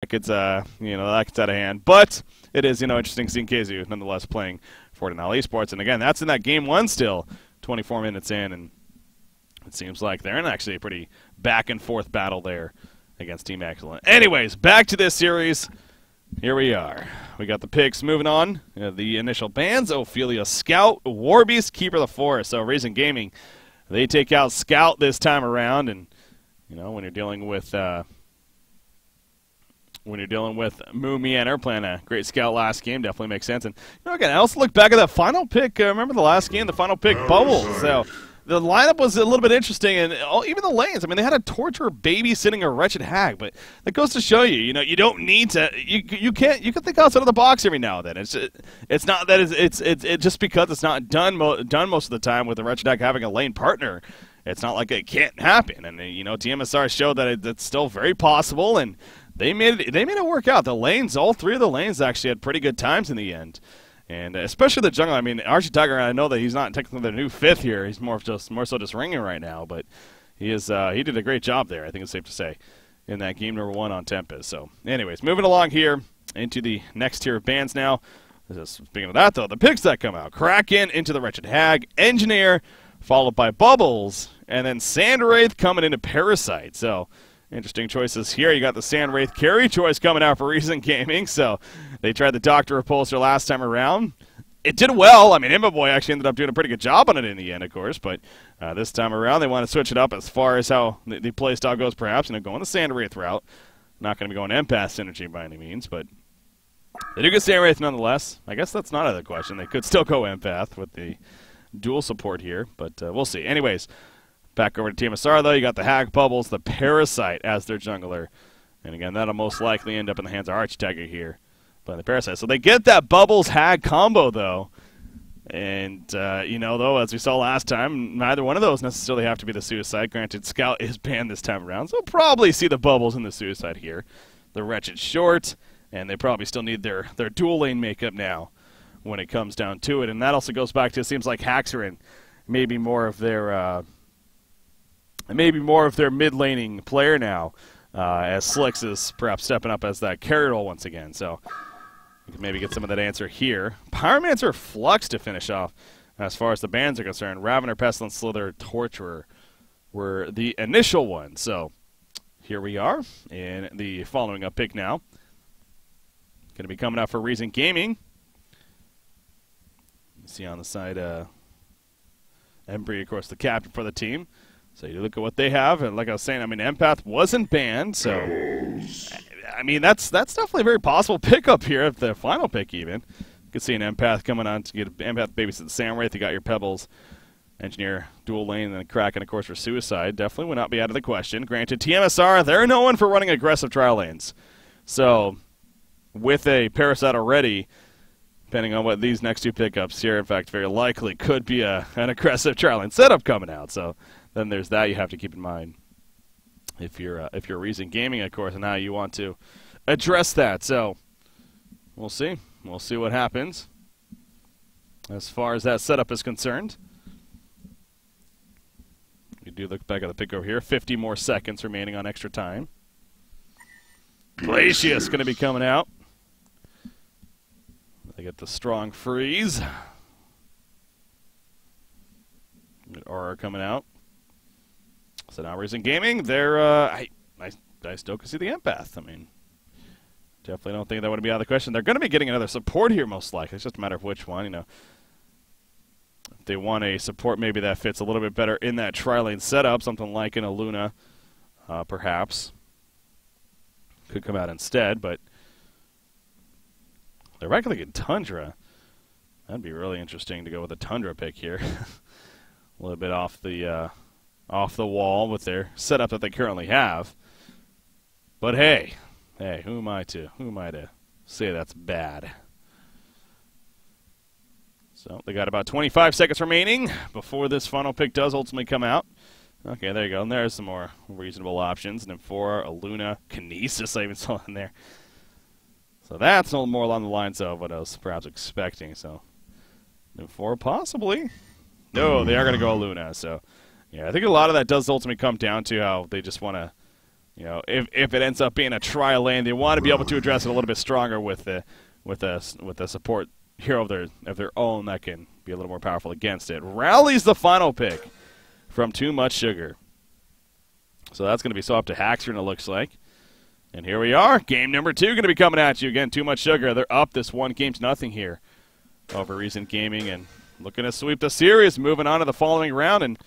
gets that gets out of hand. But it is interesting seeing KZU nonetheless playing for Denali Esports. And again, that's in that game one still, 24 minutes in, and it seems like they're in actually a pretty back and forth battle there against Team Excellent. Anyways, back to this series. Here we are. We got the picks moving on. The initial bans: Ophelia Scout, Warbeast, Keeper of the Forest. So Raisin Gaming, they take out Scout this time around, and when you're dealing with Moomianer playing a great Scout last game, definitely makes sense. And again, I also look back at that final pick. Remember the last game, the final pick, Bubbles. So the lineup was a little bit interesting, and even the lanes. I mean, they had a Torturer babysitting a Wretched Hag, but that goes to show you, you don't need to. You can think outside of the box every now and then. It's not that it's just because it's not done most of the time with the Wretched Hag having a lane partner. It's not like it can't happen, and tmsR showed that it's still very possible, and they made it work out. The lanes, all three of the lanes actually had pretty good times in the end. And especially the jungle. I mean, Archie Tiger, I know that he's not technically the new fifth here. He's more so just ringing right now. But he did a great job there, I think it's safe to say, in that game number 1 on Tempest. So, anyways, moving along here into the next tier of bans now. Speaking of that, though, the picks that come out. Kraken into the Wretched Hag, Engineer, followed by Bubbles, and then Sandwraith coming into Parasite. So, interesting choices here. You got the Sandwraith carry choice coming out for Reason Gaming. So they tried the Doctor Repulsor last time around. It did well. I mean, Imba Boy actually ended up doing a pretty good job on it in the end, of course. But this time around, they want to switch it up as far as how the play style goes, perhaps. Going the Sandwraith route. Not going to be going Empath Synergy by any means, but they do get Sandwraith nonetheless. I guess that's not out of the question. They could still go Empath with the dual support here, but we'll see. Anyways, back over to tmsR, though. You got the Hag, Bubbles, the Parasite as their jungler. And again, that'll most likely end up in the hands of Archtiger here playing the Parasite. So they get that Bubbles-Hag combo, though. And, though, as we saw last time, neither one of those necessarily have to be the Suicide. Granted, Scout is banned this time around, so we'll probably see the Bubbles and the Suicide here. The Wretched short, and they probably still need their dual lane makeup now when it comes down to it. And that also goes back to, it seems like Haxerin maybe more of their mid-laning player now, as Slicks is perhaps stepping up as that carry role once again. So we can maybe get some of that answer here. Pyromancer, Flux to finish off as far as the bans are concerned. Ravener, Pestilence, Slither, Torturer were the initial ones. So here we are in the following up pick now. Going to be coming out for Reason Gaming. You see on the side, Embry, of course, the captain for the team. So you look at what they have, and like I was saying, I mean, Empath wasn't banned, so I mean that's definitely a very possible pickup here at the final pick even. You can see an Empath coming on to get an Empath babysit the Sandwraith. You got your Pebbles, Engineer, dual lane, and then Kraken, of course, for Suicide. Definitely would not be out of the question. Granted, tmsR, they're known for running aggressive trial lanes. So with a Parasite already, depending on what these next two pickups here, in fact, very likely could be an aggressive trial lane setup coming out. So then there's that you have to keep in mind if you're Reason Gaming, of course, and how you want to address that. So we'll see. We'll see what happens as far as that setup is concerned. We do look back at the pick over here. 50 more seconds remaining on extra time. Glacius going to be coming out. They get the strong freeze. Good Aura coming out. So now Reason Gaming, they're I still can see the Empath. I mean, definitely don't think that would be out of the question. They're going to be getting another support here most likely. It's just a matter of which one, If they want a support maybe that fits a little bit better in that tri-lane setup, something like an Aluna, perhaps. Could come out instead, but they're likely getting Tundra. That'd be really interesting to go with a Tundra pick here. A little bit off the wall with their setup that they currently have. But hey, who am I to say that's bad? So they got about 25 seconds remaining before this final pick does ultimately come out. Okay, there you go. And there's some more reasonable options. And then for Aluna, Kinesis, I even saw in there. So that's a little more along the lines of what I was perhaps expecting. So then for possibly. No, they are going to go Aluna. So yeah, I think a lot of that does ultimately come down to how they just want to, you know, if it ends up being a trial lane, they want to be able to address it a little bit stronger with a support hero of their own that can be a little more powerful against it. Rally's the final pick from Too Much Sugar. So that's going to be so up to Haxer, it looks like. And here we are. Game number 2 going to be coming at you again. Too Much Sugar. They're up this 1-0 here over Recent Gaming and looking to sweep the series. Moving on to the following round. And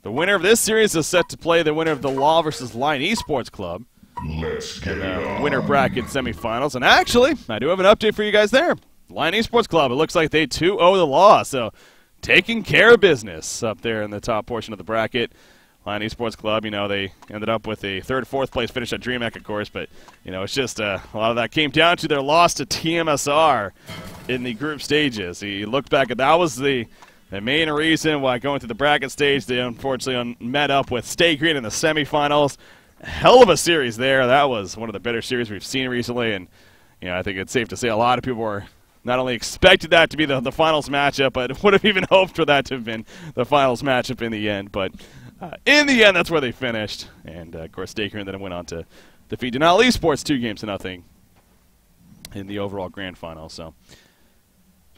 the winner of this series is set to play the winner of the Law versus Line Esports Club. Let's get it on. Winner bracket semifinals. And actually, I do have an update for you guys there. Line Esports Club, it looks like they too owe the Law. So taking care of business up there in the top portion of the bracket. Line Esports Club, you know, they ended up with a 3rd, 4th place finish at DreamHack, of course, but, you know, it's just a lot of that came down to their loss to tmsR in the group stages. You look back at that was the main reason why going through the bracket stage, they unfortunately met up with Stay Green in the semifinals. Hell of a series there. That was one of the better series we've seen recently, and, you know, I think it's safe to say a lot of people were not only expected that to be the finals matchup, but would have even hoped for that to have been the finals matchup in the end, but in the end, that's where they finished. And, of course, Staker then went on to defeat Denali Esports 2-0 in the overall grand final. So,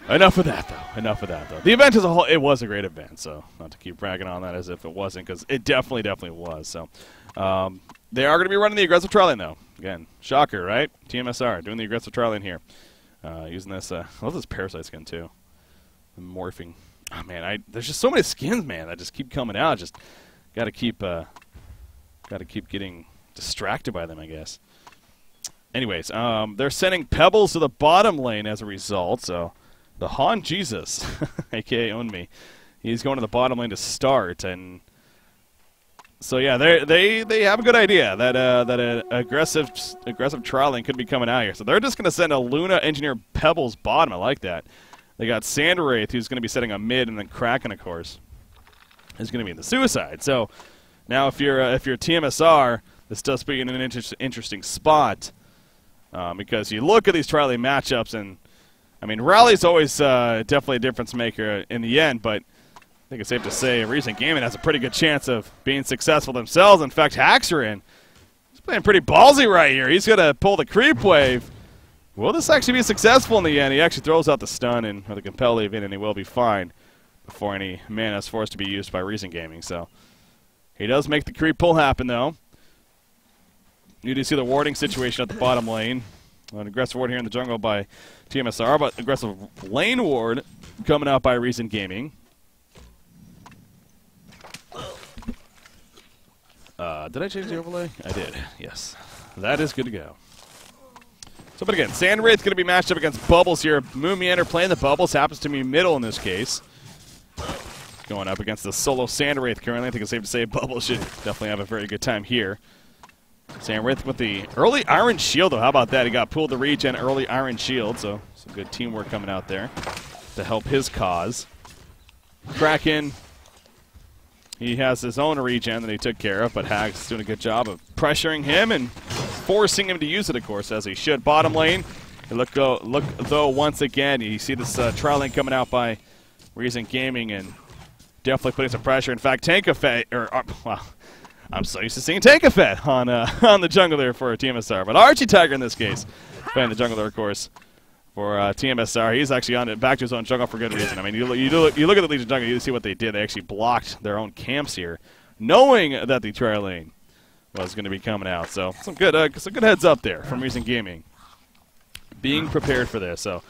enough of that, though. The event as a whole, it was a great event. So, not to keep bragging on that as if it wasn't, because it definitely was. So, they are going to be running the aggressive trialing, though. Again, shocker, right? tmsR doing the aggressive trialing here. Using this, I love this Parasite skin, too. The morphing. Oh, man, there's just so many skins, man, that just keep coming out. Just gotta keep getting distracted by them, I guess. Anyways, they're sending Pebbles to the bottom lane as a result. So the HoN Jesus, aka OwnMe, he's going to the bottom lane to start. And so yeah, they have a good idea that an aggressive trialing could be coming out here. So they're just gonna send a Luna Engineer Pebbles bottom. I like that. They got Sandwraith, who's going to be setting a mid, and then Kraken, of course, is going to be in the Suicide. So now, if you're tmsR, this does put you in an interesting spot because you look at these trialing matchups, and I mean, Rally's always definitely a difference maker in the end. But I think it's safe to say Recent Gaming has a pretty good chance of being successful themselves. In fact, Haxer he's playing pretty ballsy right here. He's going to pull the creep wave. Will this actually be successful in the end? He actually throws out the stun or the compel leave in, and he will be fine before any mana is forced to be used by Recent Gaming. So he does make the creep pull happen, though. You do see the warding situation at the bottom lane. An aggressive ward here in the jungle by tmsR, but aggressive lane ward coming out by Recent Gaming. Did I change the overlay? I did, yes. That is good to go. So, but again, Sandwraith's going to be matched up against Bubbles here. Moomiander playing the Bubbles, happens to be middle in this case. Going up against the solo Sandwraith currently. I think it's safe to say Bubbles should definitely have a very good time here. Sandwraith with the early Iron Shield, though. How about that? He got pulled the regen early Iron Shield, so some good teamwork coming out there to help his cause. Kraken, he has his own regen that he took care of, but Hag's doing a good job of pressuring him and forcing him to use it, of course, as he should. Bottom lane, look though, once again, you see this trialing coming out by Recent Gaming and definitely putting some pressure. In fact, Tankafet, well, I'm so used to seeing Tankafet on the jungle there for tmsR, but Archie Tiger in this case, playing the jungle there, of course, for tmsR. He's actually on it back to his own jungle for good reason. I mean, you look at the Legion jungle, you see what they did. They actually blocked their own camps here, knowing that the trial lane was going to be coming out. So some good heads up there from Recent Gaming, being prepared for this. So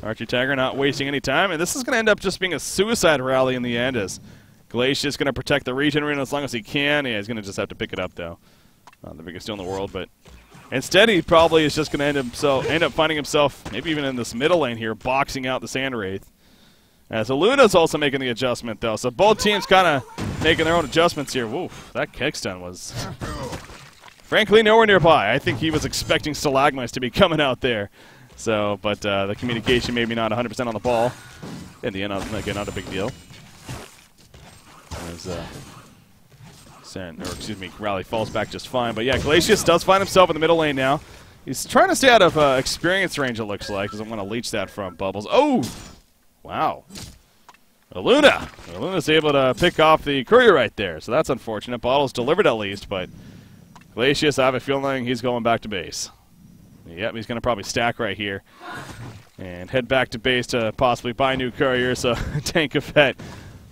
Archie Tiger not wasting any time, and this is going to end up just being a suicide rally in the end, as Glacia's going to protect the regen arena as long as he can. Yeah, he's going to just have to pick it up, though. Not the biggest deal in the world, but instead he probably is just going to end up finding himself, maybe even in this middle lane here, boxing out the Sandwraith. As Luna's also making the adjustment, though. So both teams kind of making their own adjustments here. Woof, that kickstun was frankly nowhere nearby. I think he was expecting Stalagmites to be coming out there. So, but the communication maybe not 100% on the ball. In the end, again, not a big deal. As Rally falls back just fine. But yeah, Glacius does find himself in the middle lane now. He's trying to stay out of experience range, it looks like. Doesn't want to leech that from Bubbles. Oh! Wow. Luna's able to pick off the courier right there. So that's unfortunate. Bottle's delivered at least, but Glacius, I have a feeling he's going back to base. Yep, he's going to probably stack right here and head back to base to possibly buy a new courier. So Tankafet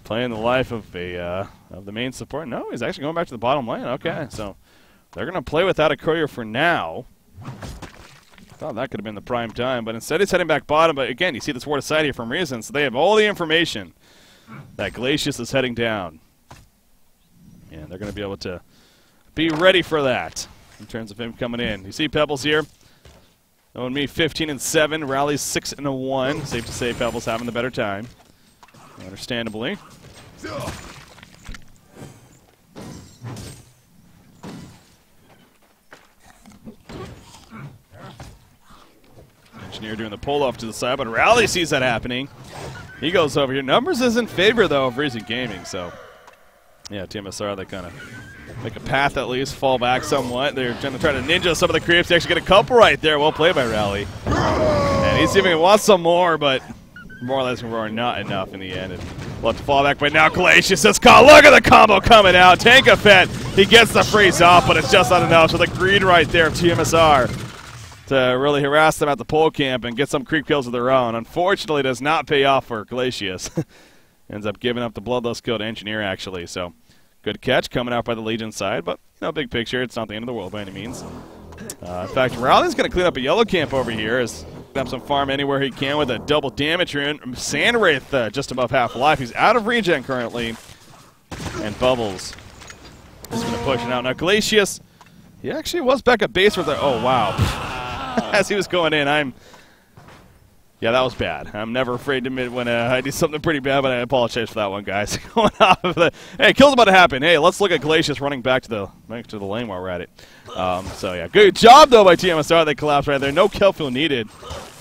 playing the life of the main support. No, he's actually going back to the bottom lane. Okay, so they're going to play without a courier for now. Thought that could have been the prime time, but instead he's heading back bottom. But again, you see this ward aside here from Reason, so they have all the information that Glacius is heading down. And they're going to be able to be ready for that in terms of him coming in. You see Pebbles here. Knowing me, 15-7. Rally's 6-1. Safe to say Pebbles having the better time. Understandably. Engineer doing the pull off to the side, but Rally sees that happening. He goes over here. Numbers is in favor, though, of Reason Gaming, so yeah, tmsR, they kind of make a path at least, fall back somewhat. They're going to try to ninja some of the creeps. They actually get a couple right there. Well played by Rally. And he's even wants some more, but more or less we're not enough in the end. And we'll have to fall back, but now Glacius is caught. Look at the combo coming out. Tankafet, he gets the freeze off, but it's just not enough. So the greed right there of tmsR to really harass them at the pole camp and get some creep kills of their own. Unfortunately, does not pay off for Glacius. Ends up giving up the bloodless kill to Engineer, actually. So good catch coming out by the Legion side, but big picture, it's not the end of the world by any means. In fact, Rally's going to clean up a yellow camp over here. Is up some farm anywhere he can with a double damage rune. Sandwraith just above half life. He's out of regen currently. And Bubbles is going to push it out. Now Glacius, he actually was back at base with the... Oh, wow. As he was going in, yeah, that was bad. I'm never afraid to admit when I do something pretty bad, but I apologize for that one, guys. Going off of the... Hey, kill's about to happen. Hey, let's look at Glacius running back to the lane while we're at it. So, yeah, good job, though, by tmsR. They collapsed right there. No kill field needed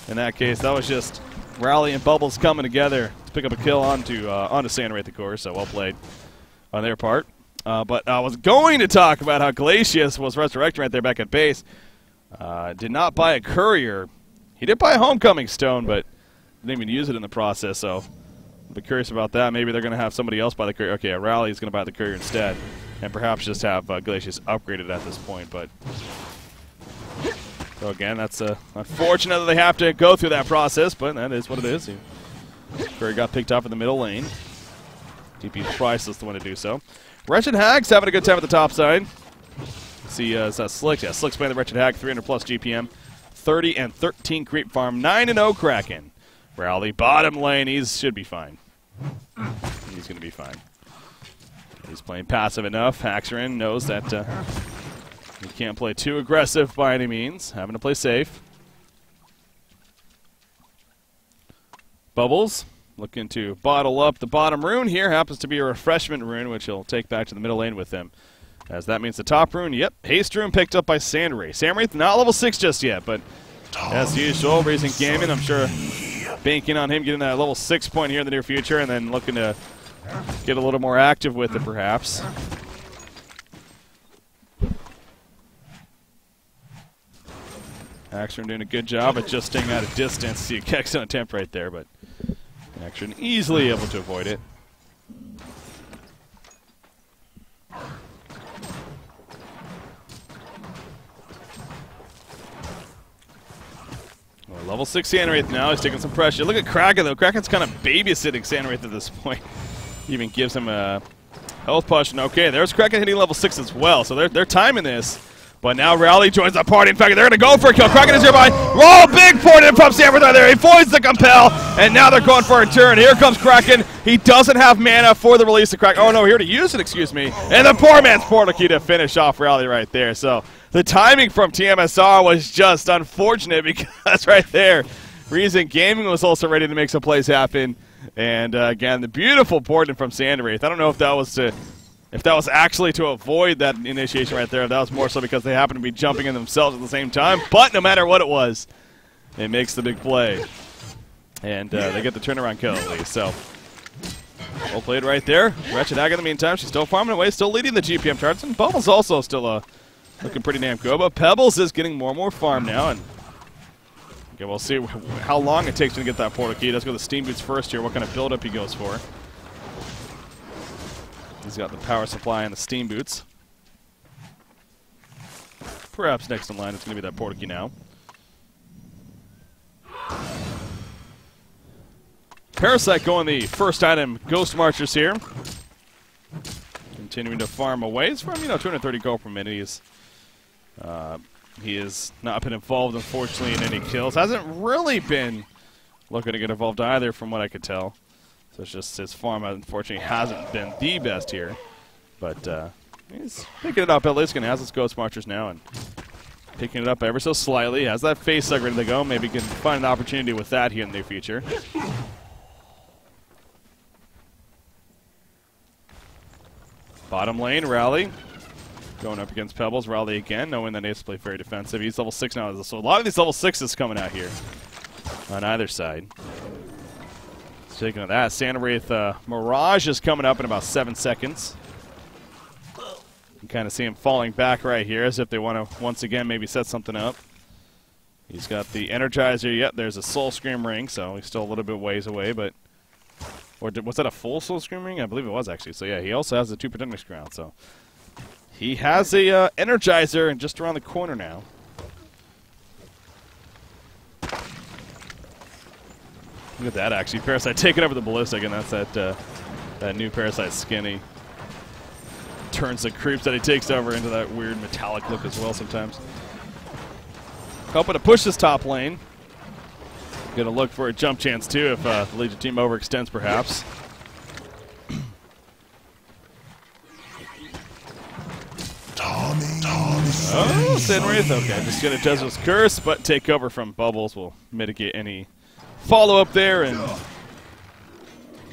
in that case. That was just Rally and Bubbles coming together to pick up a kill onto Sandwraith, of course, so well played on their part. But I was going to talk about how Glacius was resurrecting right there back at base. Did not buy a courier. He did buy a homecoming stone, but didn't even use it in the process, so I'll be curious about that. Maybe they're going to have somebody else buy the courier. Okay, Rally is going to buy the courier instead, and perhaps just have Glacius upgraded at this point. But so again, that's unfortunate that they have to go through that process, but that is what it is. Courier got picked up in the middle lane. DP Priceless the one to do so. Wretched Hag's having a good time at the top side. See, is that Slick? Yeah, Slick's playing the Wretched Hag, 300 plus GPM. 30-13 creep farm, 9-0 Kraken. Rally bottom lane, he should be fine. He's going to be fine. He's playing passive enough. Haxerin knows that he can't play too aggressive by any means. Having to play safe. Bubbles looking to bottle up the bottom rune here. Happens to be a refreshment rune, which he'll take back to the middle lane with him. As that means the top rune, yep, haste rune picked up by Sandwraith. Sandwraith not level 6 just yet, but as usual, Reason Gaming, I'm sure banking on him getting that level 6 point here in the near future and then looking to get a little more active with it perhaps. Action doing a good job at just staying out of distance. See a excellent attempt right there, but Action easily able to avoid it. Level 6 Sandwraith now. He's taking some pressure. Look at Kraken, though. Kraken's kind of babysitting Sandwraith at this point. Even gives him a health potion. Okay, there's Kraken hitting level 6 as well. So they're timing this. But now Rally joins the party. In fact, they're going to go for a kill. Kraken is nearby. Roll big point in from Sandwraith right there. He avoids the compel. And now they're going for a turn. Here comes Kraken. He doesn't have mana for the release of Kraken. Oh, no, here to use it, excuse me. And the poor man's portal key to finish off Rally right there. So the timing from tmsR was just unfortunate because right there, Reason Gaming was also ready to make some plays happen. And again, the beautiful portal from Sandwraith. I don't know if that was actually to avoid that initiation right there. That was more so because they happened to be jumping in themselves at the same time. But no matter what it was, it makes the big play. And they get the turnaround kill at least. So, well played right there. Wretched Hag in the meantime, she's still farming away, still leading the GPM charts. And Bubbles also still looking pretty damn good. But Pebbles is getting more and more farm now. And okay, we'll see how long it takes to get that portal key. Let's go to the Steam Boots first here, what kind of build-up he goes for. He's got the power supply and the Steam Boots. perhaps next in line it's going to be that Portkey now. Parasite going the first item, Ghost Marchers here. Continuing to farm away. He's from, 230 gold per minute. He has not been involved, unfortunately, in any kills. Hasn't really been looking to get involved either, from what I could tell. So it's just his farm, unfortunately, hasn't been the best here. But he's picking it up at least, and has his Ghost Marchers now, and picking it up ever so slightly. Has that face suck ready to go. Maybe can find an opportunity with that here in the near future. Bottom lane, Rally. Going up against Pebbles. Rally again, knowing that he has to play very defensive. He's level 6 now, so a lot of these level 6s coming out here on either side. Speaking of that, Sandwraith Mirage is coming up in about 7 seconds. You can kind of see him falling back right here as if they want to once again maybe set something up. He's got the Energizer. Yep, there's a Soul Scream ring, so he's still a little bit ways away, but... Or was that a full Soul Scream ring? I believe it was, actually. So yeah, he also has the 2 Protecting Ground, so... He has a Energizer and just around the corner now. Look at that, actually. Parasite taking over the Ballistic, and that's that new Parasite skin. He turns the creeps that he takes over into that weird metallic look as well sometimes. Hoping to push this top lane. Gonna look for a jump chance too if the Legion team overextends perhaps. Oh, Sandwraith, okay, just gonna Jesuit's Curse, but take over from Bubbles will mitigate any follow-up there, and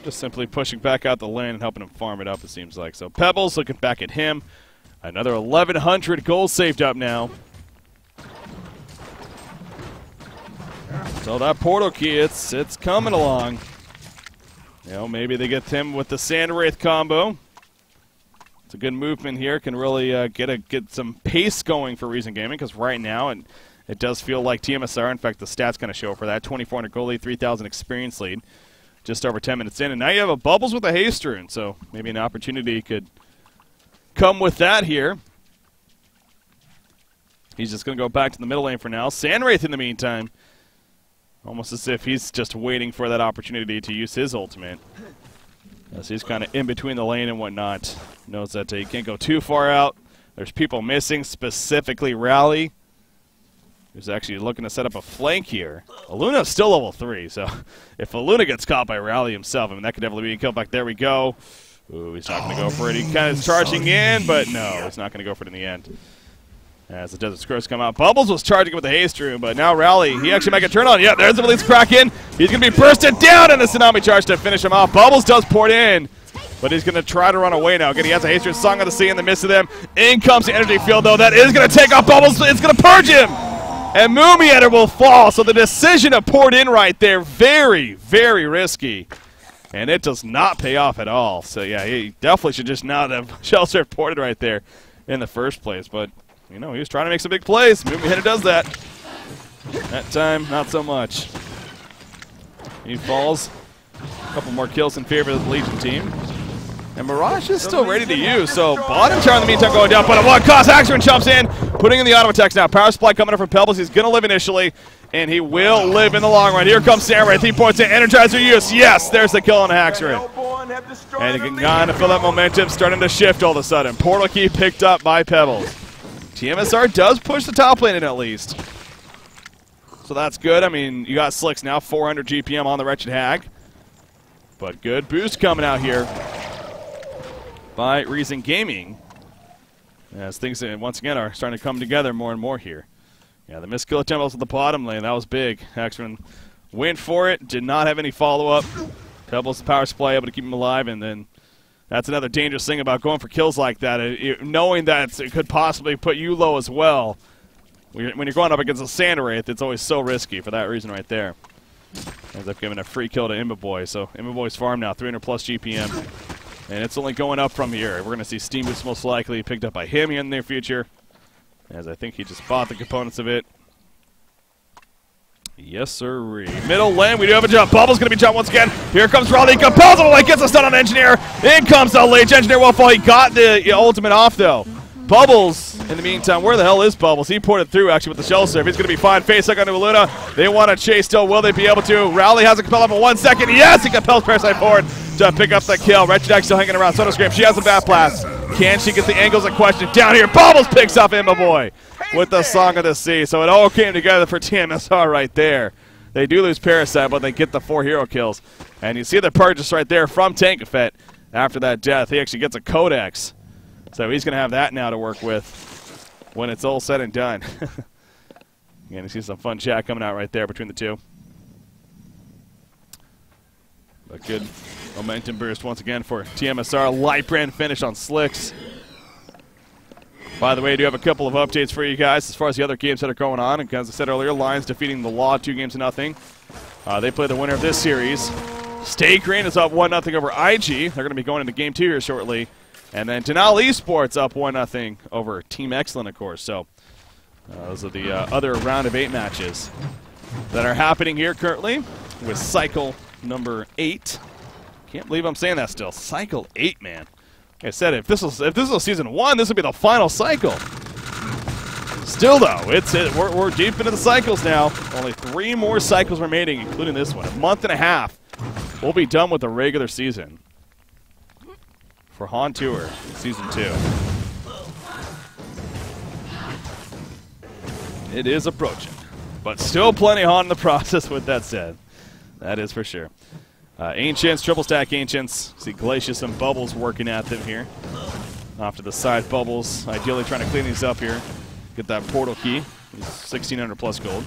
just simply pushing back out the lane and helping him farm it up, it seems like. So Pebbles looking back at him. Another 1,100 gold saved up now. So that portal key, it's coming along. Maybe they get him with the Sandwraith combo. It's a good movement here. Can really get some pace going for Reason Gaming, because right now it does feel like tmsR. In fact, the stats kind of show for that. 2,400 gold lead, 3,000 experience lead. Just over 10 minutes in. And now you have a Bubbles with a haste rune, so maybe an opportunity could come with that here. He's just going to go back to the middle lane for now. Sandwraith in the meantime. Almost as if he's just waiting for that opportunity to use his ultimate. As he's kind of in between the lane and whatnot. Knows that he can't go too far out. There's people missing, specifically Rally. Who's actually looking to set up a flank here. Aluna's still level 3, so if Aluna gets caught by Rally himself, that could definitely be a kill back. There we go. Ooh, he's not going to go for it. He kind of is charging in, but no, he's not going to go for it in the end. As the Desert Scrolls come out. Bubbles was charging with the haste rune, but now Rally, he actually might get turned on. Yeah, there's the release Kraken. He's going to be bursted down in the Tsunami Charge to finish him off. Bubbles does port in, but he's going to try to run away now. Again, he has a haste rune, Song of the Sea in the midst of them. In comes the Energy Field, though. That is going to take off Bubbles. It's going to purge him. And Moomiator will fall. So the decision to port in right there, very, very risky. And it does not pay off at all. So yeah, he definitely should just not have Shell Surf ported right there in the first place. But he was trying to make some big plays. Moomiator does that. That time, not so much. He falls. A couple more kills in favor of the Legion team. And Mirage is still ready to use, so bottom tower in the meantime going down, but at what cost? Haxorn jumps in, putting in the auto attacks now. Power supply coming up from Pebbles. He's going to live initially, and he will live in the long run. Here comes Sandwraith. 3 points in. Energizer use. Yes, there's the kill on Haxorn. And he can kind of feel that momentum starting to shift all of a sudden. Portal key picked up by Pebbles. tmsR does push the top lane in at least. So that's good. I mean, you got Slicks now, 400 GPM on the Wretched Hag. But good boost coming out here by Reason Gaming, as things once again are starting to come together more and more here. Yeah, the missed kill attempt at the bottom lane, that was big. Haxorn went for it, did not have any follow-up. Pebbles the power supply able to keep him alive, and then that's another dangerous thing about going for kills like that. Knowing that it could possibly put you low as well. When you're going up against a Sandwraith, it's always so risky for that reason right there. Ends up giving a free kill to Imbaboy, so Imbaboy's farm now, 300 plus GPM. And it's only going up from here. We're going to see Steam Boost most likely picked up by him in the near future, as I think he just bought the components of it. Yes, sirree. Middle lane, we do have a jump. Bubble's going to be jumped once again. Here comes Raleigh. Compels him away, gets a stun on Engineer. In comes the Lich. Engineer will fall. He got the ultimate off, though. Bubbles In the meantime, where the hell is Bubbles? He poured it through, actually, with the shell serve. He's going to be fine. Face up onto Luna. They want to chase still. Will they be able to? Rowley has a compel up in 1 second. Yes, he compels Parasite forward to pick up the kill. Regidex still hanging around. Soda Scram, she has the bat blast. Can she get the angles in question? Down here, Bubbles picks up Imba Boy with the Song of the Sea. So it all came together for tmsR right there. They do lose Parasite, but they get the 4 hero kills. And you see the purchase right there from Tankafet after that death. He actually gets a Codex. So he's going to have that now to work with when it's all said and done. Again, you see some fun chat coming out right there between the two. A good momentum boost once again for tmsR. Light brand finish on Slicks. By the way, I do have a couple of updates for you guys as far as the other games that are going on. And as I said earlier, Lions defeating the Law 2-0. They play the winner of this series. Stay Green is up 1-0 over IG. They're going to be going into Game 2 here shortly. And then Denal Esports up 1-0 over Team Excellent, of course. So those are the other round of 8 matches that are happening here currently with Cycle number 8. Can't believe I'm saying that still. Cycle 8, man. Like I said, if this was season 1, this would be the final cycle. Still, though, we're deep into the cycles now. Only 3 more cycles remaining, including this one. A month and a half. We'll be done with the regular season for HoN Tour Season 2. It is approaching, but still plenty HoN in the process with that said. That is for sure. Ancients, triple stack Ancients. See Glacius and Bubbles working at them here. Off to the side, Bubbles. Ideally trying to clean these up here. Get that portal key. 1,600 plus gold.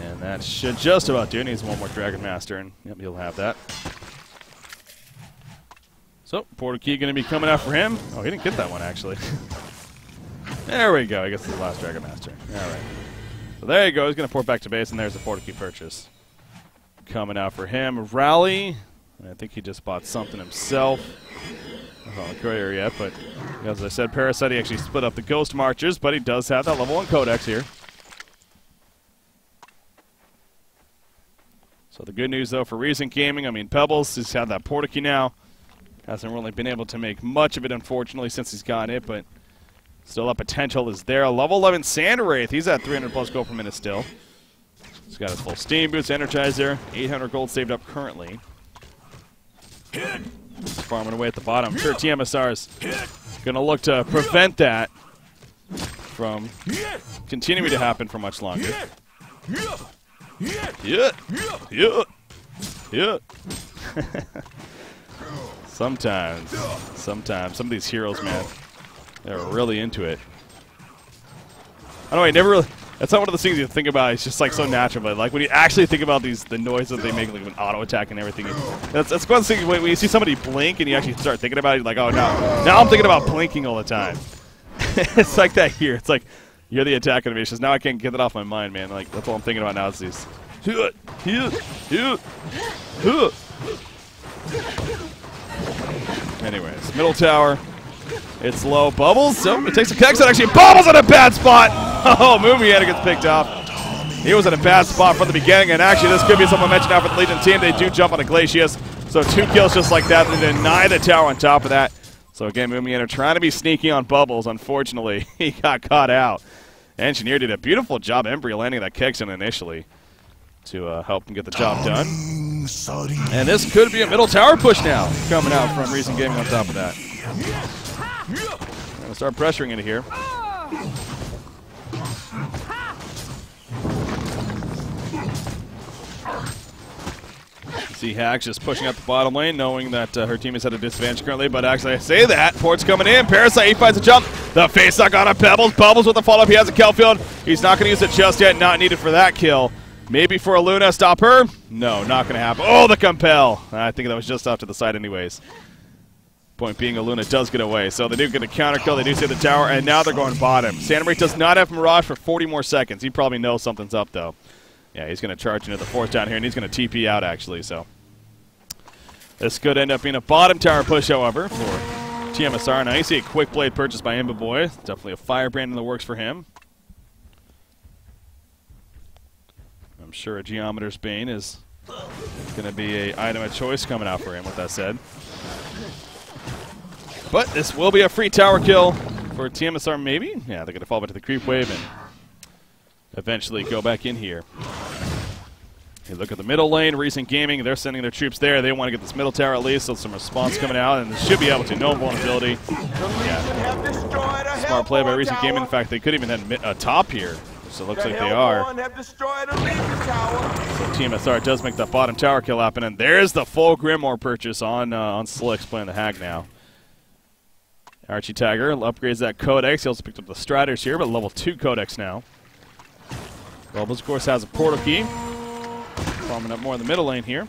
And that should just about do. Needs one more Dragon Master, and yep, he'll have that. So, portal key going to be coming out for him. Oh, he didn't get that one, actually. There we go. I guess it's the last Dragon Master. All right. So there you go. He's going to port back to base, and there's the portal key purchase. Coming out for him. Rally. I think he just bought something himself. I don't know the courier yet, but as I said, Parasite he actually split up the Ghost Marchers, but he does have that level 1 Codex here. So the good news, though, for Recent Gaming, I mean, Pebbles has had that portal key now. Hasn't really been able to make much of it, unfortunately, since he's got it, but still that potential is there. Level 11 Sandwraith, he's at 300 plus gold per minute still. He's got his full Steam Boots, Energizer, 800 gold saved up currently. He's farming away at the bottom. I'm sure tmsR is going to look to prevent that from continuing to happen for much longer. Sometimes some of these heroes, man, they're really into it. I don't know, I never really, that's not one of the things you think about. It's just like so natural, but like when you actually think about the noise that they make, like an auto attack and everything, that's one of the things when you see somebody blink and you actually start thinking about it, you're like, oh, now I'm thinking about blinking all the time. It's like that here. It's like you're the attack animations. Now I can't get that off my mind, man. Like that's all I'm thinking about now is these. Anyways, middle tower. It's low. Bubbles. So it takes a Kex out. Actually, Bubbles in a bad spot. Oh, Moomiana gets picked off. He was in a bad spot from the beginning, and actually this could be someone mentioned now for the Legion team. They do jump on a Glacius. So 2 kills just like that, and deny the tower on top of that. So again, Moomiana trying to be sneaky on Bubbles. Unfortunately, he got caught out. Engineer did a beautiful job, Embry, landing that Kex in initially to help him get the job done. And this could be a middle tower push now, coming out from Recent Gaming on top of that. Gonna start pressuring into here. See Hax just pushing out the bottom lane, knowing that her team is at a disadvantage currently, but actually I say that. Port's coming in. Parasite, he finds a jump. The face suck on a Pebbles. Bubbles with the follow-up. He has a kill field. He's not going to use it just yet. Not needed for that kill. Maybe for a Luna. Stop her? No, not going to happen. Oh, the compel. I think that was just off to the side anyways. Point being, a Luna does get away. So they do get a counter kill. They do save the tower, and now they're going bottom. Sandwraith does not have Mirage for 40 more seconds. He probably knows something's up, though. Yeah, he's going to charge into the force down here, and he's going to TP out, actually. So this could end up being a bottom tower push, however, for tmsR. Now you see a quick blade purchase by Imba Boy. Definitely a firebrand in the works for him. I'm sure a Geometer's Bane is going to be an item of choice coming out for him, with that said. But this will be a free tower kill for tmsR, maybe? Yeah, they're going to fall into the creep wave and eventually go back in here. You look at the middle lane, Recent Gaming, they're sending their troops there. They want to get this middle tower at least, so some response coming out, and they should be able to. No vulnerability. Yeah. Smart play by Recent Gaming. In fact, they could even have a top here, so it looks like they are. So tmsR does make that bottom tower kill happen, and there's the full Grimoire purchase on Slicks playing the Hag now. Archie Tiger upgrades that Codex. He also picked up the Striders here, but level 2 Codex now. Bubbles, of course, has a portal key. Farming up more in the middle lane here.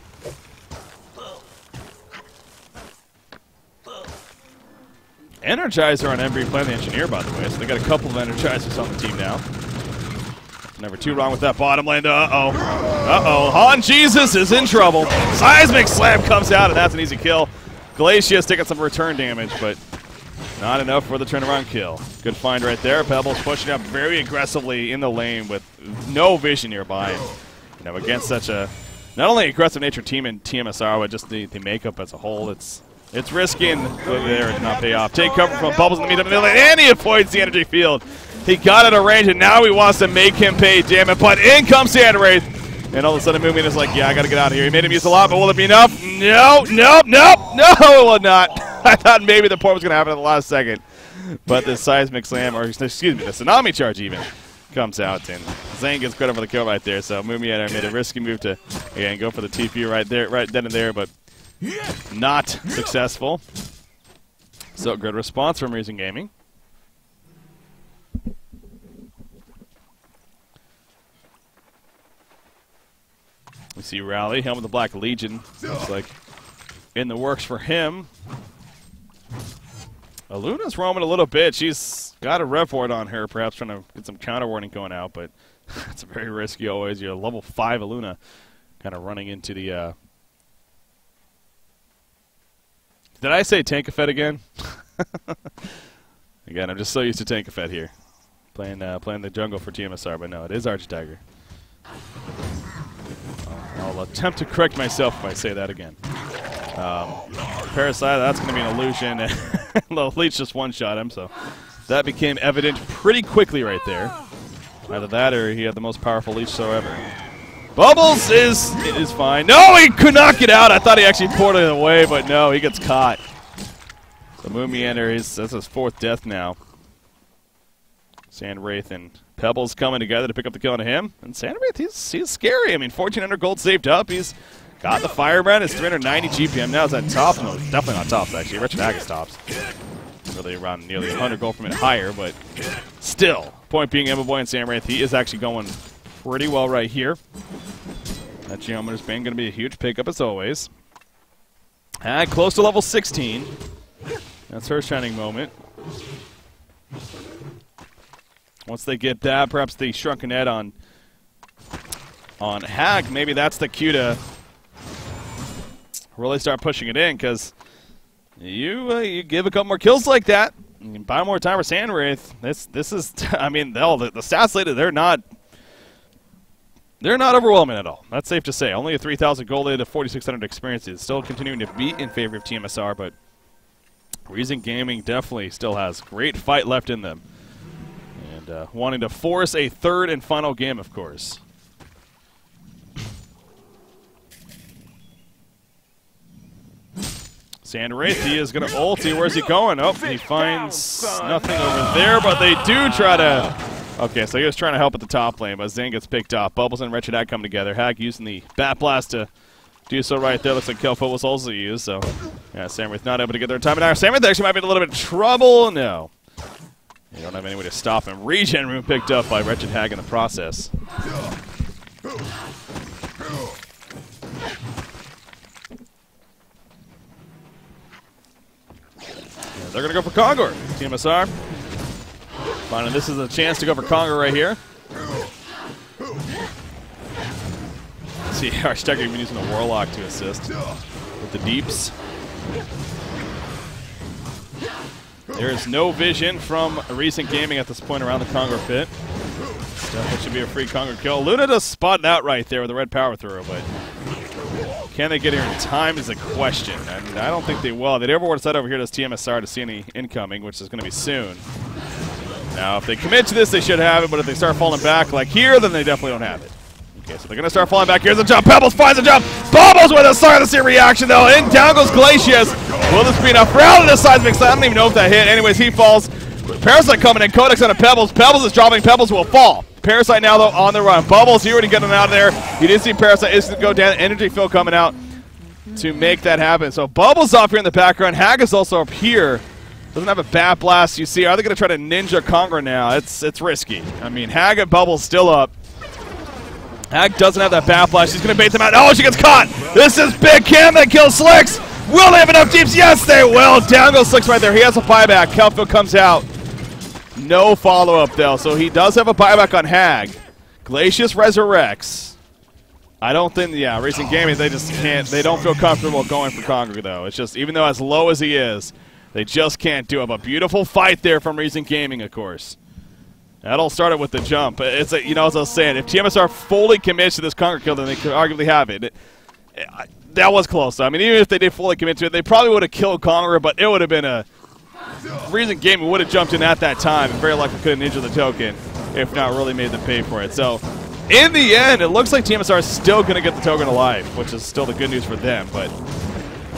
Energizer on Embry playing the Engineer, by the way, so they got a couple of Energizers on the team now. Never too wrong with that bottom lane. Uh-oh. Uh-oh. HoN Jesus is in trouble. Seismic Slam comes out, and that's an easy kill. Glacia's taking some return damage, but not enough for the turnaround kill. Good find right there. Pebbles pushing up very aggressively in the lane with no vision nearby. You know, against such a not only aggressive nature team in tmsR, but just the makeup as a whole, it's risky, and there it did not pay off. Take cover from Bubbles in the middle lane, and he avoids the energy field. He got out of range, and now he wants to make him pay, damn it. But in comes Sandwraith, and all of a sudden Moomin is like, yeah, I got to get out of here. He made him use a lot, but will it be enough? No, nope, nope, no, it will not. I thought maybe the port was going to happen at the last second. But the Seismic Slam, or excuse me, the Tsunami Charge even, comes out, and Zane gets credit for the kill right there. So Moomin made a risky move to, again, go for the TP right there, right then and there, but not successful. So good response from Recent Gaming. We see Rally, Helm of the Black Legion. Looks like in the works for him. Aluna's roaming a little bit. She's got a rev ward on her, perhaps trying to get some counter warning going out, but it's very risky always. You're level 5 Aluna kind of running into the... Did I say Tankafet again? Again, I'm just so used to Tankafet here. Playing the jungle for tmsR, but no, it is Archie Tiger. I'll attempt to correct myself if I say that again. Parasite, that's going to be an illusion. The Leech just one-shot him, so that became evident pretty quickly right there. Either that or he had the most powerful Leech so ever. Bubbles is fine. No, he could not get out. I thought he actually poured it away, but no, he gets caught. So Moomiander, that's his 4th death now. Sandwraith and Pebbles coming together to pick up the kill on him. And Sandwraith, he's scary. I mean, 1,400 gold saved up. He's got the Firebrand. It's 390 GPM now. Is that top? No, definitely not tops, actually. Wretched Hag is tops. Really around nearly 100 gold from it higher, but still. Point being, Emma Boy and Sandwraith, he is actually going pretty well right here. That Geometer's Bane going to be a huge pickup as always. Hag close to level 16. That's her shining moment. Once they get that, perhaps the Shrunken Head on Hag, maybe that's the cue to really start pushing it in, because you give a couple more kills like that, you can buy more time for Sandwraith. This is, I mean, the stats later, they're not overwhelming at all. That's safe to say. Only a 3,000 gold to 4,600 experience is still continuing to be in favor of tmsR, but Recent Gaming definitely still has great fight left in them. And wanting to force a 3rd and final game, of course. Sandwraith, he is going to ulti. Where's he going? Oh, he finds nothing over there, but they do try to... Okay, so he was trying to help at the top lane, but Zane gets picked off. Bubbles and Wretched Hag come together. Hag using the Bat Blast to do so right there. Looks like Kelfoot was also used, so... Yeah, Sandwraith not able to get their time. And now Sandwraith actually might be in a little bit of trouble. No. You don't have any way to stop him. Regen room picked up by Wretched Hag in the process. Yeah, they're going to go for Kongor. tmsR. Finding this is a chance to go for Kongor right here. See, Architect even using the Warlock to assist with the deeps. There is no vision from Recent Gaming at this point around the Kongor pit. That should be a free Kongor kill. Luna does spot it out right there with the red power thrower, but Can they get here in time is a question, and I don't think they will. They never would have said over here to tmsR to see any incoming, which is going to be soon. Now, if they commit to this, they should have it, but if they start falling back like here, then they definitely don't have it. Okay, so they're going to start falling back. Here's a jump. Pebbles finds a jump. Bubbles with a silent reaction, though. And down goes Glacius. Will this be enough? Round into Seismic Slam. I don't even know if that hit. Anyways, he falls. Parasite coming in. Codex on a Pebbles. Pebbles is dropping. Pebbles will fall. Parasite now, though, on the run. Bubbles, he already getting out of there. You did see Parasite is going to go down. Energy field coming out to make that happen. So Bubbles off here in the background. Hag is also up here. Doesn't have a bat blast. You see, are they going to try to ninja Congra now? It's risky. I mean, Hag and Bubbles still up. Hag doesn't have that bat blast. She's going to bait them out. Oh, she gets caught. This is big. Can they kill Slicks? Will they have enough deeps? Yes, they will. Down goes Slicks right there. He has a buyback. Kelfield comes out. No follow-up, though, so he does have a buyback on Hag. Glacius resurrects. I don't think, yeah, Racing Gaming, they just can't, they don't feel comfortable going for Congra, though. It's just, even though as low as he is, they just can't do it. But beautiful fight there from Racing Gaming, of course. That all started with the jump. It's a, you know, as I was saying, if tmsR fully commits to this Congra kill, then they could arguably have it. That was close. I mean, even if they did fully commit to it, they probably would have killed Congra, but it would have been a Racing Gaming would have jumped in at that time and very likely could have ninja the token, if not really made them pay for it. So, in the end, it looks like tmsR is still going to get the token alive, which is still the good news for them. But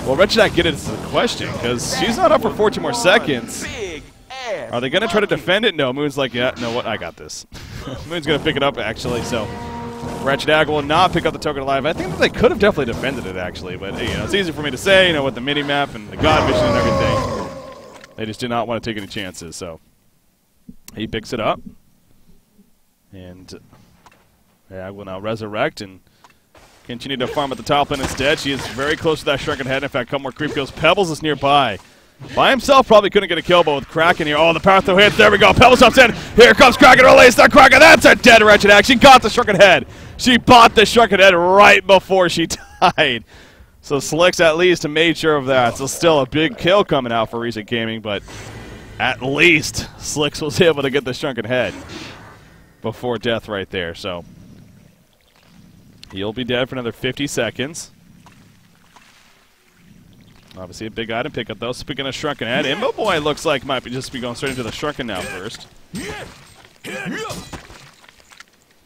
will Wretched Act get it is the question, because she's not up for 14 more seconds. Are they going to try to defend it? No, Moon's like, yeah, no, what? I got this. Moon's going to pick it up, actually. So, Wretched Act will not pick up the token alive. I think that they could have definitely defended it, actually. But, you know, it's easy for me to say, you know, with the mini-map and the God Vision and everything. They just did not want to take any chances, so he picks it up. And Hag will now resurrect and continue to farm at the top lane instead. She is very close to that Shrunken Head. In fact, a couple more creep kills. Pebbles is nearby. By himself, probably couldn't get a kill, but with Kraken here. Oh, the power throw hits. There we go. Pebbles jumps in. Here comes Kraken. Release the Kraken. That's a dead Wretched Act. She got the Shrunken Head. She bought the Shrunken Head right before she died. So Slicks at least made sure of that. So still a big kill coming out for Racing Gaming, but at least Slicks was able to get the Shrunken Head before death right there. So he'll be dead for another 50 seconds. Obviously a big item pickup, though. Speaking of Shrunken Head, Imbo Boy looks like might be just be going straight into the Shrunken now first.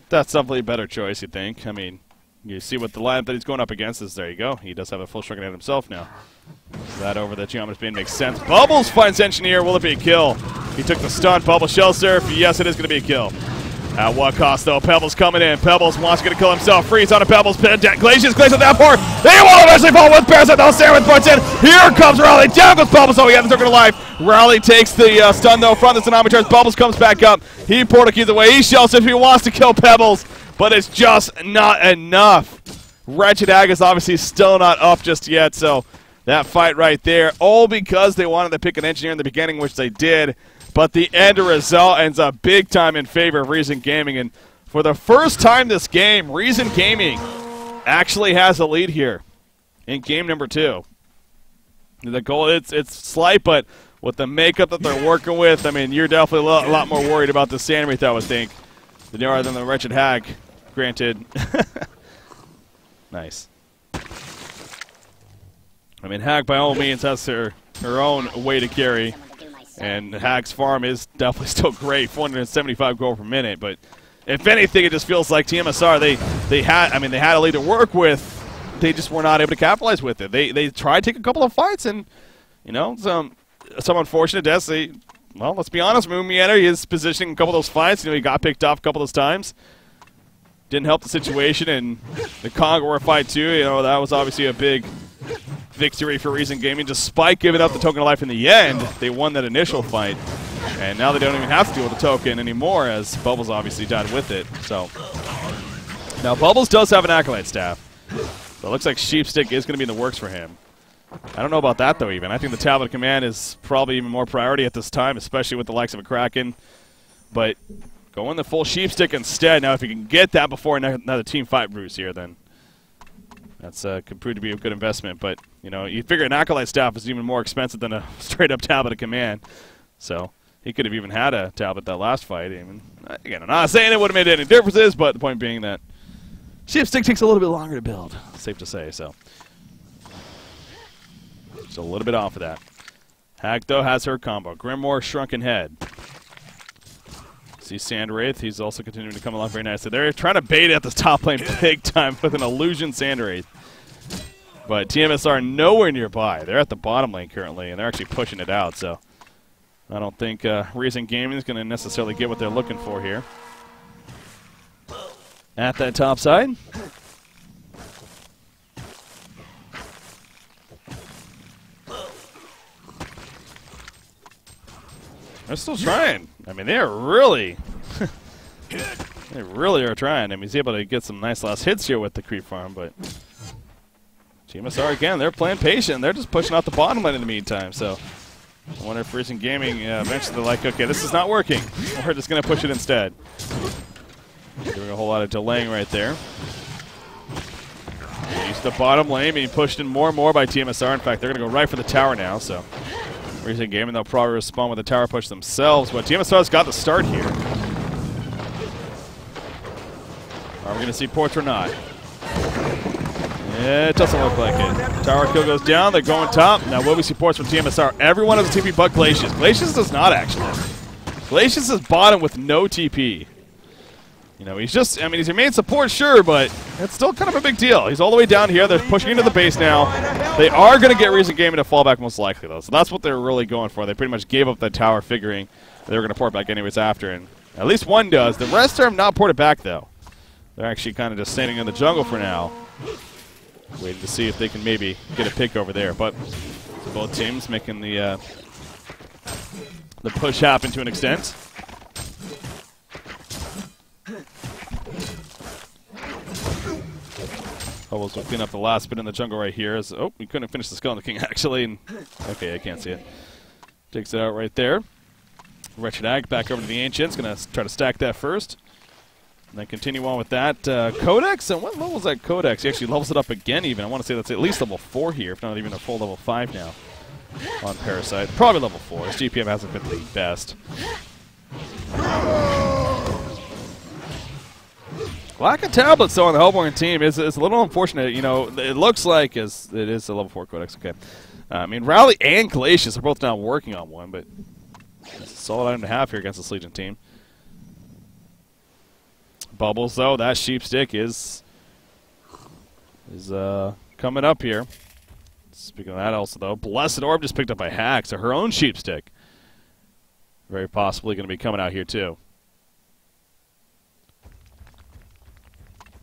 That's definitely a better choice, you think. I mean, you see what the lineup that he's going up against is. There you go. He does have a full Shrunken Head himself now. That over the Geometry's Bane makes sense. Bubbles finds Engineer. Will it be a kill? He took the stun. Bubbles Shell Surf. Yes, it is going to be a kill. At what cost, though? Pebbles coming in. Pebbles wants to kill himself. Freeze on a Pebbles. Glacius with that pour. They will eventually fall with Parasite. They'll stare with points in. Here comes Rally. Down goes Bubbles. Oh, he had the token alive. Rally takes the stun, though, from the Tsunami Charge. Bubbles comes back up. He Porta-Keys away. He Shell Surf. He wants to kill Pebbles, but it's just not enough. Wretched Act is obviously still not up just yet, so that fight right there, all because they wanted to pick an Engineer in the beginning, which they did. But the end result ends up big time in favor of Reason Gaming. And for the first time this game, Reason Gaming actually has a lead here in game number 2. The goal, it's slight, but with the makeup that they're working with, I mean, you're definitely a lot more worried about the Sandwreath, I would think, than you are than the Wretched Hag, granted. Nice. I mean, Hag by all means has her own way to carry. And Hag's farm is definitely still great, 475 gold per minute. But if anything, it just feels like tmsR, they had a lead to work with. They just were not able to capitalize with it. They tried to take a couple of fights, and you know, some unfortunate deaths. Well, let's be honest, Moon Meander, his positioning a couple of those fights. You know, he got picked off a couple of those times. Didn't help the situation, and the Conga fight too. You know, that was obviously a big victory for Reason Gaming. Despite giving up the token of life in the end, they won that initial fight, and now they don't even have to deal with the token anymore, as Bubbles obviously died with it. So now Bubbles does have an Acolyte staff, but it looks like Sheepstick is going to be in the works for him. I don't know about that though. Even I think the Tablet of Command is probably even more priority at this time, especially with the likes of a Kraken. But going the full Sheepstick instead. Now, if you can get that before another team fight brews here, then that's could prove to be a good investment. But you know, you figure an Acolyte staff is even more expensive than a straight-up Tablet of Command. So he could have even had a tablet that last fight. Even again, I'm not saying it would have made any differences, but the point being that Sheepstick takes a little bit longer to build, safe to say, so. Just a little bit off of that. Hag, though, has her combo. Grimoire, Shrunken Head. See Sandwraith, he's also continuing to come along very nicely. They're trying to bait at the top lane big time with an illusion Sandwraith. But tmsR nowhere nearby. They're at the bottom lane currently, and they're actually pushing it out, so I don't think Reason Gaming is going to necessarily get what they're looking for here. At that top side. They're still trying. I mean, they are really, they really are trying. I mean, he's able to get some nice last hits here with the creep farm, but tmsR again, they're playing patient. They're just pushing out the bottom lane in the meantime. So I wonder if Reason Gaming eventually they're like, okay, this is not working. We're just going to push it instead. Doing a whole lot of delaying right there. He's the bottom lane being pushed in more and more by tmsR. In fact, they're going to go right for the tower now. So Reason Gaming, they'll probably respond with a tower push themselves, but tmsR's got the start here. Are we going to see ports or not? Yeah, it doesn't look like it. Tower kill goes down, they're going top. Now will we see ports from tmsR? Everyone has a TP but Glacius. Glacius does not, actually. Glacius is bottom with no TP. You know, he's just, I mean, he's your main support, sure, but it's still kind of a big deal. He's all the way down here. They're pushing into the base now. They are going to get Reason Gaming to fall back most likely, though. So that's what they're really going for. They pretty much gave up that tower figuring they were going to port back anyways after. And at least one does. The rest are not ported back, though. They're actually kind of just standing in the jungle for now, waiting to see if they can maybe get a pick over there. But both teams making the push happen to an extent. Bubbles will clean up the last bit in the jungle right here. Oh, we couldn't finish the Skeleton King, actually. And, okay, I can't see it. Takes it out right there. Wretched Ag back over to the Ancients. Going to try to stack that first. And then continue on with that. Codex? And what level is that Codex? He actually levels it up again even. I want to say that's at least level 4 here, if not even a full level 5 now on Parasite. Probably level 4. His GPM hasn't been the best. Lack of tablets, though, on the Hellborn team is a little unfortunate. You know, it looks like it is a level 4 Codex. Okay. I mean, Rally and Glacius are both now working on one, but it's a solid item to have here against this Legion team. Bubbles, though, that Sheepstick is coming up here. Speaking of that also, though, Blessed Orb just picked up by Hack, so her own Sheepstick very possibly going to be coming out here, too.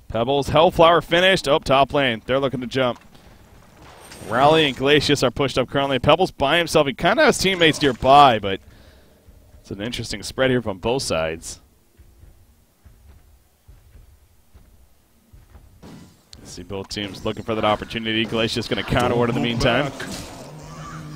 Pebbles, Hellflower finished. Oh, top lane. They're looking to jump. Rally and Glacius are pushed up currently. Pebbles by himself. He kind of has teammates nearby, but it's an interesting spread here from both sides. See both teams looking for that opportunity. Glacius going to counter order in the meantime.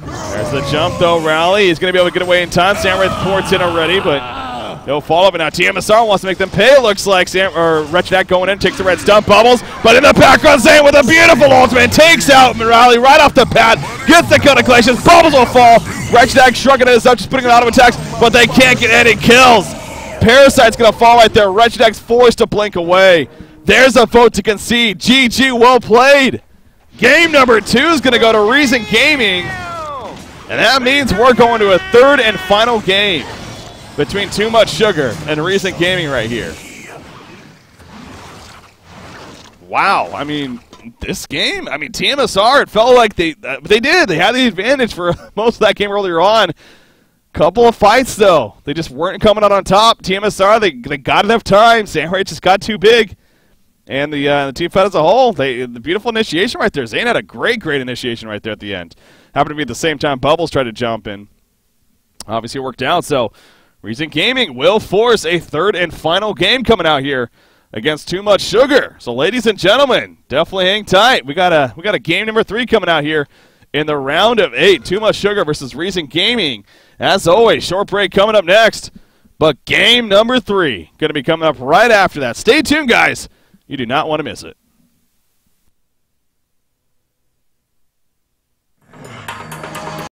There's the jump, though. Rally is going to be able to get away in time. Samwraith ports in already, but no follow-up, and now tmsR wants to make them pay, it looks like. Wretched Act going in, takes the red stump, Bubbles, but in the background, Zane with a beautiful ultimate, takes out Mirali right off the bat, gets the kill to Glacius, Bubbles will fall, Wretched Act shrugging it up, just putting an auto attacks, but they can't get any kills. Parasite's going to fall right there, Wretched Act's forced to blink away. There's a vote to concede. GG, well played. Game number 2 is going to go to Reason Gaming, and that means we're going to a third and final game between Too Much Sugar and Reason Gaming right here. Wow, I mean, this game, I mean, tmsR, it felt like they did. They had the advantage for most of that game earlier on. Couple of fights, though. They just weren't coming out on top. tmsR, they got enough time. Sandwraith just got too big. And the team fight as a whole, the beautiful initiation right there. Zane had a great initiation right there at the end. Happened to be at the same time Bubbles tried to jump in. Obviously it worked out, so Reason Gaming will force a third and final game coming out here against Too Much Sugar. So ladies and gentlemen, definitely hang tight. We got a game number 3 coming out here in the round of 8. Too Much Sugar versus Reason Gaming. As always, short break coming up next. But game number 3 going to be coming up right after that. Stay tuned, guys. You do not want to miss it.